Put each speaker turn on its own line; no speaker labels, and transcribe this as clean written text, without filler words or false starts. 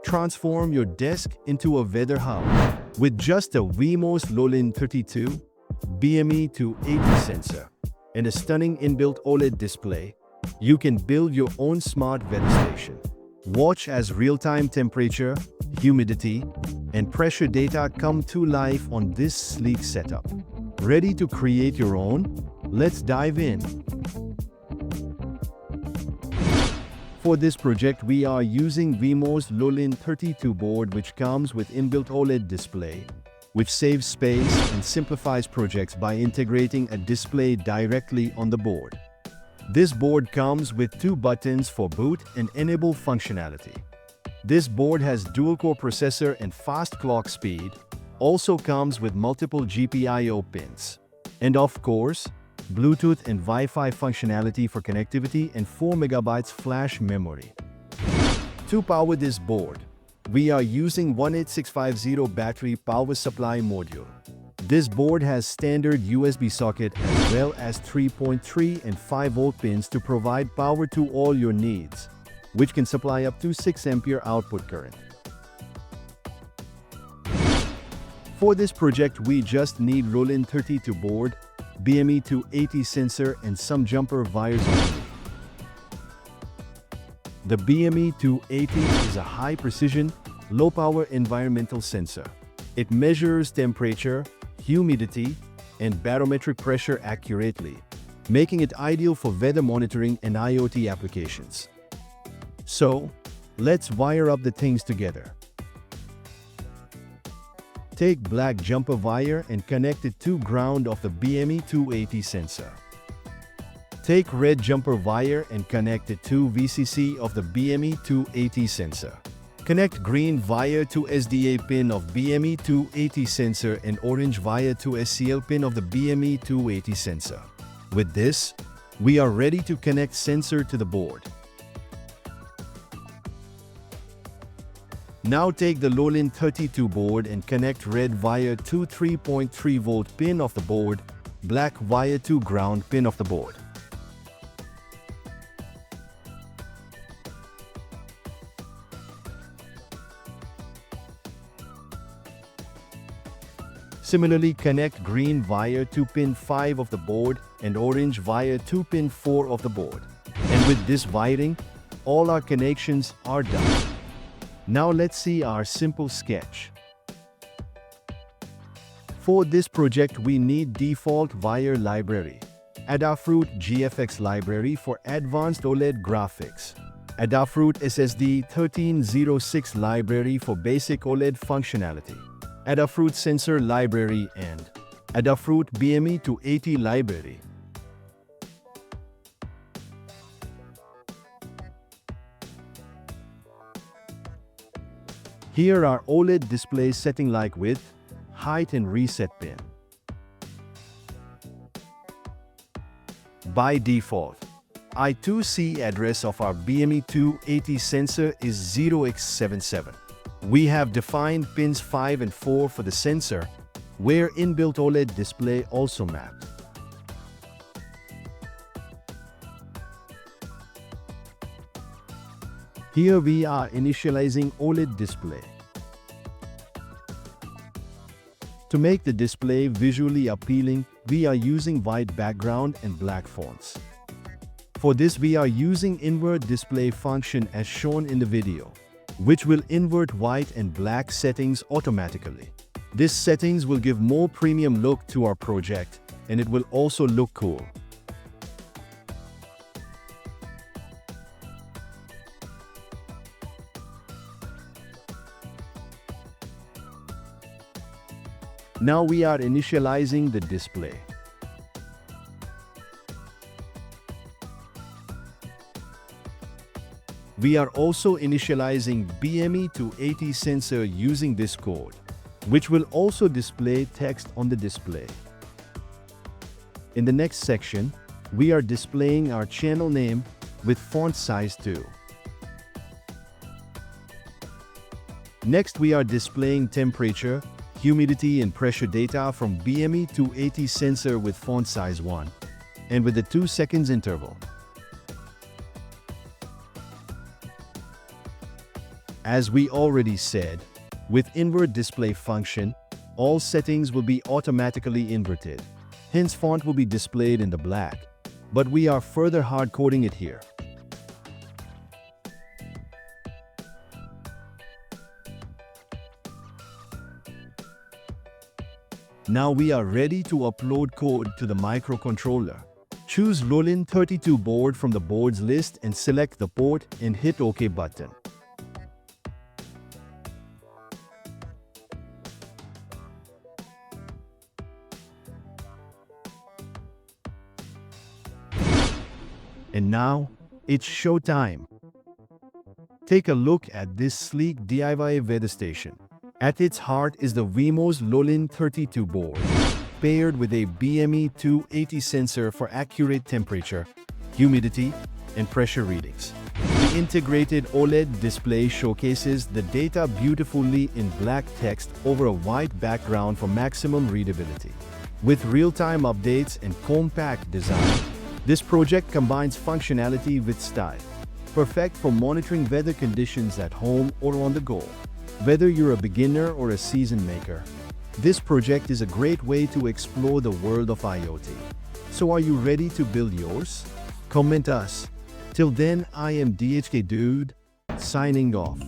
transform your desk into a weather hub. With just a Wemos Lolin32 BME280 sensor and a stunning inbuilt OLED display, you can build your own smart weather station. Watch as real-time temperature, humidity, and pressure data come to life on this sleek setup. Ready to create your own? Let's dive in. For this project, we are using Wemos Lolin32 board, which comes with inbuilt OLED display, which saves space and simplifies projects by integrating a display directly on the board. This board comes with 2 buttons for boot and enable functionality. This board has dual-core processor and fast clock speed, also comes with multiple GPIO pins, and of course, Bluetooth and Wi-Fi functionality for connectivity and 4 MB flash memory. To power this board, we are using 18650 battery power supply module. This board has standard USB socket as well as 3.3 and 5 volt pins to provide power to all your needs, which can supply up to 6 ampere output current. For this project, we just need Lolin32 board, BME280 sensor, and some jumper wires only. The BME280 is a high-precision, low-power environmental sensor. It measures temperature, humidity, and barometric pressure accurately, making it ideal for weather monitoring and IoT applications. So, let's wire up the things together. Take black jumper wire and connect it to ground of the BME280 sensor. Take red jumper wire and connect it to VCC of the BME280 sensor. Connect green wire to SDA pin of BME280 sensor and orange wire to SCL pin of the BME280 sensor. With this, we are ready to connect sensor to the board. Now take the Lolin32 board and connect red wire to 3.3 volt pin of the board, black wire to ground pin of the board. Similarly, connect green wire to pin 5 of the board and orange wire to pin 4 of the board. And with this wiring, all our connections are done. Now let's see our simple sketch. For this project, we need default wire library, Adafruit GFX library for advanced OLED graphics, Adafruit SSD1306 library for basic OLED functionality, Adafruit sensor library, and Adafruit BME280 library. Here are OLED display setting like width, height, and reset pin. By default, I2C address of our BME280 sensor is 0x77. We have defined pins 5 and 4 for the sensor, where inbuilt OLED display also mapped. Here we are initializing OLED display. To make the display visually appealing, we are using white background and black fonts. For this, we are using invert display function as shown in the video, which will invert white and black settings automatically. This settings will give more premium look to our project, and it will also look cool. Now we are initializing the display. We are also initializing BME280 sensor using this code, which will also display text on the display. In the next section, we are displaying our channel name with font size 2. Next, we are displaying temperature, humidity, and pressure data from BME280 sensor with font size 1 and with a 2 seconds interval. As we already said, with invert display function, all settings will be automatically inverted. Hence, font will be displayed in the black, but we are further hard-coding it here. Now we are ready to upload code to the microcontroller. Choose Lolin32 board from the boards list and select the port and hit OK button. And now, it's showtime. Take a look at this sleek DIY weather station. At its heart is the Wemos Lolin32 board, paired with a BME280 sensor for accurate temperature, humidity, and pressure readings. The integrated OLED display showcases the data beautifully in black text over a white background for maximum readability. With real-time updates and compact design, this project combines functionality with style, perfect for monitoring weather conditions at home or on the go. Whether you're a beginner or a seasoned maker, this project is a great way to explore the world of IoT. So are you ready to build yours? Comment us. Till then, I am DHK Dude, signing off.